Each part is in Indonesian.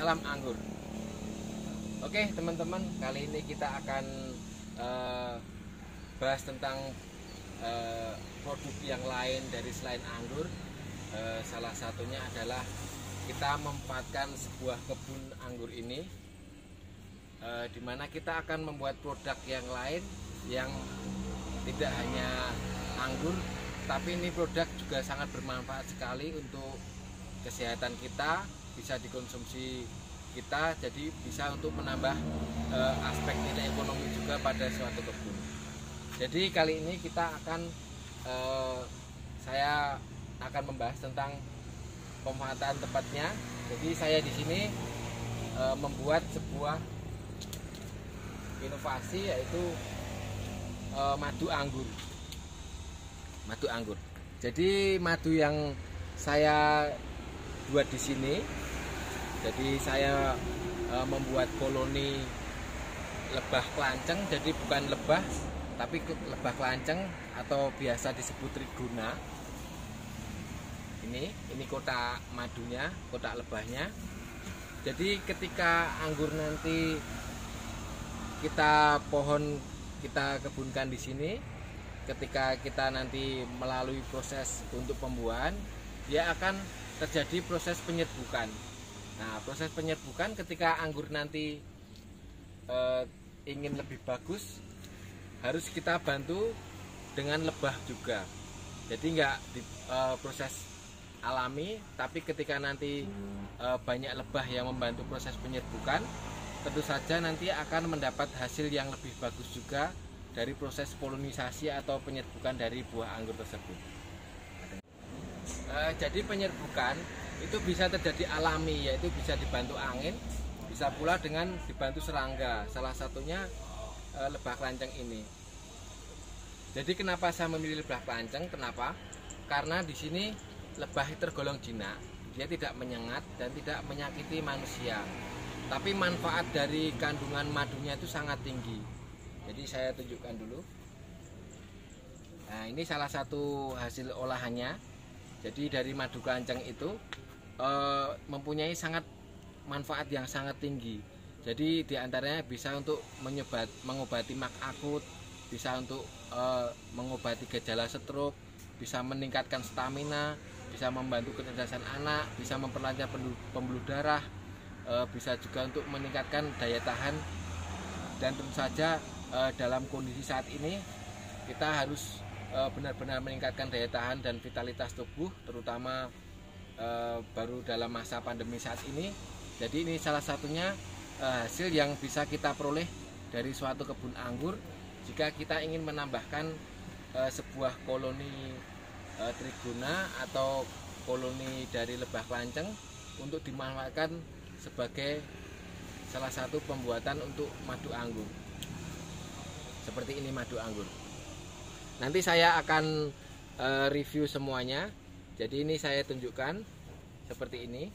salam anggur. Oke teman-teman, kali ini kita akan bahas tentang produk yang lain dari selain anggur. Salah satunya adalah kita memanfaatkan sebuah kebun anggur ini, dimana kita akan membuat produk yang lain yang tidak hanya anggur, tapi ini produk juga sangat bermanfaat sekali untuk kesehatan kita, bisa dikonsumsi kita, jadi bisa untuk menambah aspek nilai ekonomi juga pada suatu kebun. Jadi kali ini kita akan saya akan membahas tentang pemanfaatan tempatnya. Jadi saya di sini membuat sebuah inovasi, yaitu madu anggur. Madu anggur. Jadi madu yang saya buat di sini, jadi saya membuat koloni lebah kelanceng. Jadi bukan lebah, tapi lebah kelanceng atau biasa disebut trigona. Ini kotak madunya, kotak lebahnya. Jadi ketika anggur nanti kita kebunkan di sini, ketika kita nanti melalui proses untuk pembuahan, dia akan terjadi proses penyerbukan. Nah, proses penyerbukan ketika anggur nanti ingin lebih bagus, harus kita bantu dengan lebah juga. Jadi nggak proses alami, tapi ketika nanti banyak lebah yang membantu proses penyerbukan, tentu saja nanti akan mendapat hasil yang lebih bagus juga dari proses polonisasi atau penyerbukan dari buah anggur tersebut. Jadi penyerbukan itu bisa terjadi alami, yaitu bisa dibantu angin, bisa pula dengan dibantu serangga, salah satunya lebah kelanceng ini. Jadi kenapa saya memilih lebah kelanceng? Kenapa? Karena di sini lebah tergolong jinak, dia tidak menyengat dan tidak menyakiti manusia. Tapi manfaat dari kandungan madunya itu sangat tinggi. Jadi saya tunjukkan dulu. Nah, ini salah satu hasil olahannya. Jadi dari madu kelanceng itu mempunyai manfaat yang sangat tinggi. Jadi diantaranya bisa untuk mengobati mak akut, bisa untuk mengobati gejala stroke, bisa meningkatkan stamina, bisa membantu kecerdasan anak, bisa memperlancar pembuluh darah, bisa juga untuk meningkatkan daya tahan. Dan tentu saja dalam kondisi saat ini kita harus benar-benar meningkatkan daya tahan dan vitalitas tubuh, terutama baru dalam masa pandemi saat ini. Jadi ini salah satunya hasil yang bisa kita peroleh dari suatu kebun anggur jika kita ingin menambahkan sebuah koloni trigona atau koloni dari lebah kelanceng untuk dimanfaatkan sebagai salah satu pembuatan untuk madu anggur. Seperti ini madu anggur. Nanti saya akan review semuanya. Jadi ini saya tunjukkan seperti ini.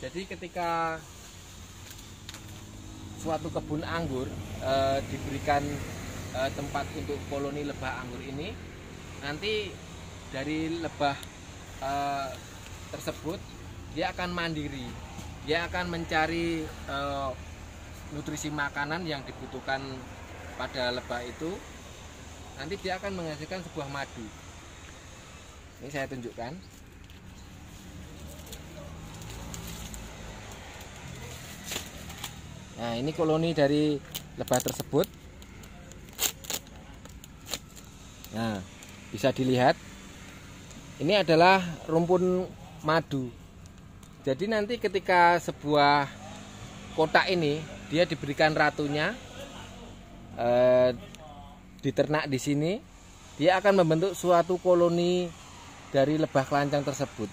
Jadi ketika suatu kebun anggur diberikan tempat untuk koloni lebah anggur ini, nanti dari lebah tersebut dia akan mandiri, dia akan mencari nutrisi makanan yang dibutuhkan pada lebah itu. Nanti dia akan menghasilkan sebuah madu. Ini saya tunjukkan. Nah, ini koloni dari lebah tersebut. Nah, bisa dilihat. Ini adalah rumpun madu. Jadi nanti ketika sebuah kotak ini dia diberikan ratunya, diternak di sini, dia akan membentuk suatu koloni dari lebah kelanceng tersebut.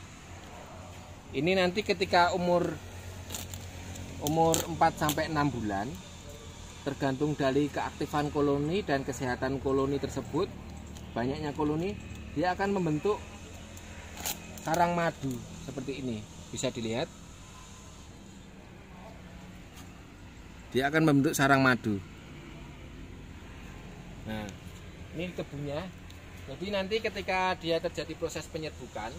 Ini nanti ketika umur 4-6 bulan, tergantung dari keaktifan koloni dan kesehatan koloni tersebut, banyaknya koloni, dia akan membentuk sarang madu seperti ini. Bisa dilihat, dia akan membentuk sarang madu. Nah, ini kebunnya. Jadi nanti ketika dia terjadi proses penyerbukan,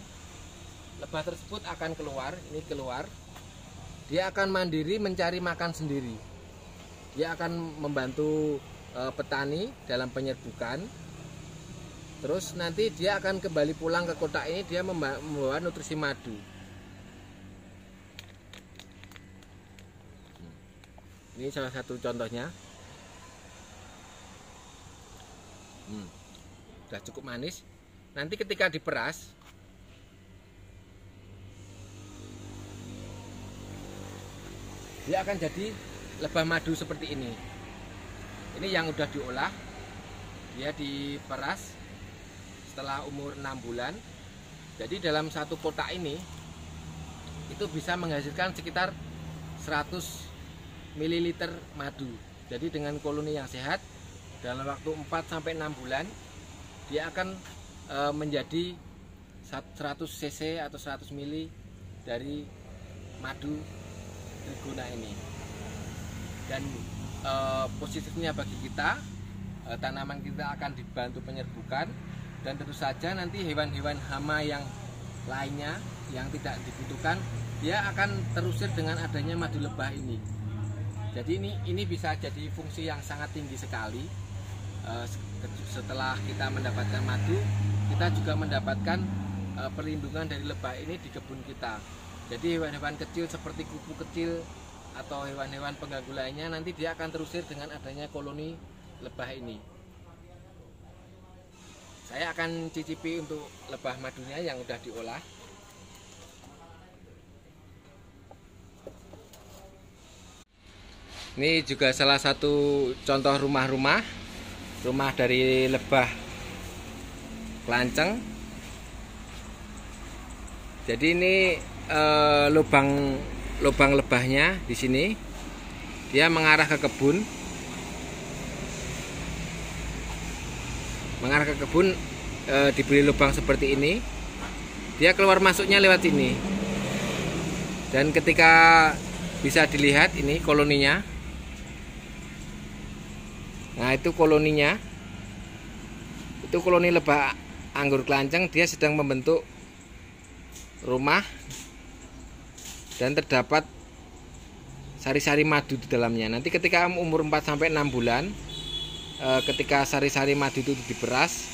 lebah tersebut akan keluar. Ini keluar dia akan mandiri mencari makan sendiri. Dia akan membantu petani dalam penyerbukan. Terus nanti dia akan kembali pulang ke kotak ini, dia membawa nutrisi madu. Ini salah satu contohnya. Sudah cukup manis. Nanti ketika diperas, dia akan jadi lebah madu seperti ini. Ini yang udah diolah, dia diperas setelah umur 6 bulan. Jadi dalam satu kotak ini itu bisa menghasilkan sekitar 100 ml madu. Jadi dengan koloni yang sehat dalam waktu 4-6 bulan dia akan menjadi 100 cc atau 100 ml dari madu trigona ini. Dan positifnya bagi kita, tanaman kita akan dibantu penyerbukan. Dan tentu saja nanti hewan-hewan hama yang lainnya yang tidak dibutuhkan, dia akan terusir dengan adanya madu lebah ini. Jadi ini bisa jadi fungsi yang sangat tinggi sekali. Setelah kita mendapatkan madu, kita juga mendapatkan perlindungan dari lebah ini di kebun kita. Jadi hewan-hewan kecil seperti kupu kecil atau hewan-hewan pengganggu lainnya nanti dia akan terusir dengan adanya koloni lebah ini. Saya akan cicipi untuk lebah madunya yang udah diolah. Ini juga salah satu contoh rumah dari lebah kelanceng. Jadi ini lubang lebahnya di sini. Dia mengarah ke kebun. Diberi lubang seperti ini, dia keluar masuknya lewat sini. Dan ketika bisa dilihat ini koloninya, nah itu koloninya, itu koloni lebah anggur kelanceng. Dia sedang membentuk rumah dan terdapat sari-sari madu di dalamnya. Nanti ketika umur 4-6 bulan, ketika sari-sari madu itu diperas,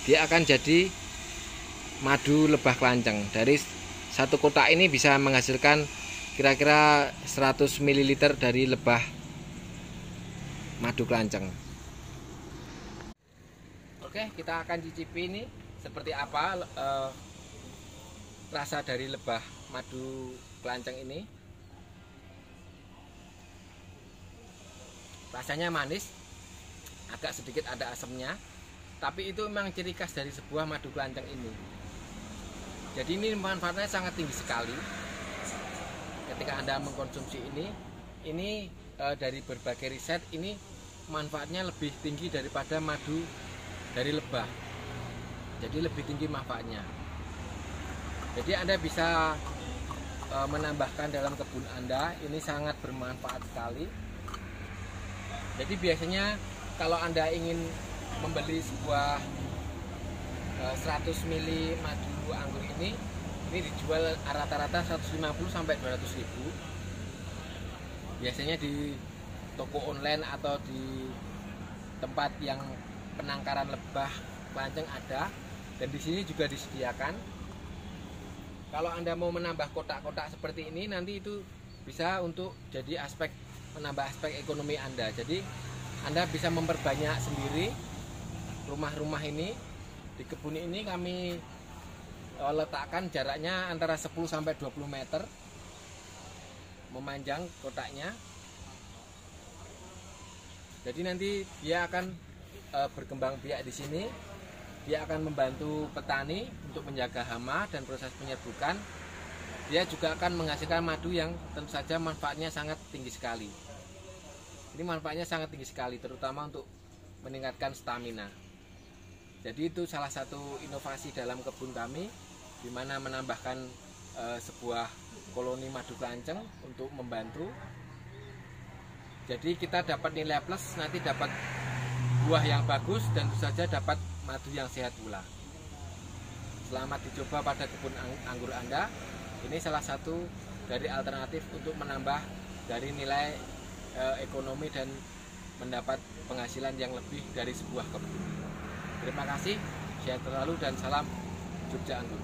dia akan jadi madu lebah kelanceng. Dari satu kotak ini bisa menghasilkan kira-kira 100 ml dari lebah madu kelanceng. Oke, kita akan cicipi ini seperti apa rasa dari lebah madu kelanceng ini. Rasanya manis, agak sedikit ada asamnya, tapi itu memang ciri khas dari sebuah madu kelanceng ini. Jadi ini manfaatnya sangat tinggi sekali. Ketika Anda mengkonsumsi ini dari berbagai riset, ini manfaatnya lebih tinggi daripada madu dari lebah. Jadi lebih tinggi manfaatnya. Jadi Anda bisa menambahkan dalam kebun Anda, ini sangat bermanfaat sekali. Jadi biasanya kalau Anda ingin membeli sebuah 100 ml madu anggur ini dijual rata-rata 150 sampai 200 ribu. Biasanya di toko online atau di tempat yang penangkaran lebah kelanceng ada, dan di sini juga disediakan. Kalau Anda mau menambah kotak-kotak seperti ini, nanti itu bisa untuk jadi menambah aspek ekonomi Anda. Jadi Anda bisa memperbanyak sendiri rumah-rumah ini. Di kebun ini kami letakkan jaraknya antara 10 sampai 20 meter memanjang kotaknya. Jadi nanti dia akan berkembang biak di sini. Dia akan membantu petani untuk menjaga hama dan proses penyerbukan. Dia juga akan menghasilkan madu yang tentu saja manfaatnya sangat tinggi sekali. Ini manfaatnya sangat tinggi sekali, terutama untuk meningkatkan stamina. Jadi itu salah satu inovasi dalam kebun kami, di mana menambahkan sebuah koloni madu kelanceng untuk membantu. Jadi kita dapat nilai plus, nanti dapat buah yang bagus, dan tentu saja dapat madu yang sehat pula. Selamat dicoba pada kebun anggur Anda. Ini salah satu dari alternatif untuk menambah dari nilai ekonomi dan mendapat penghasilan yang lebih dari sebuah kebun. Terima kasih, sehat selalu dan salam Jogja Anggur.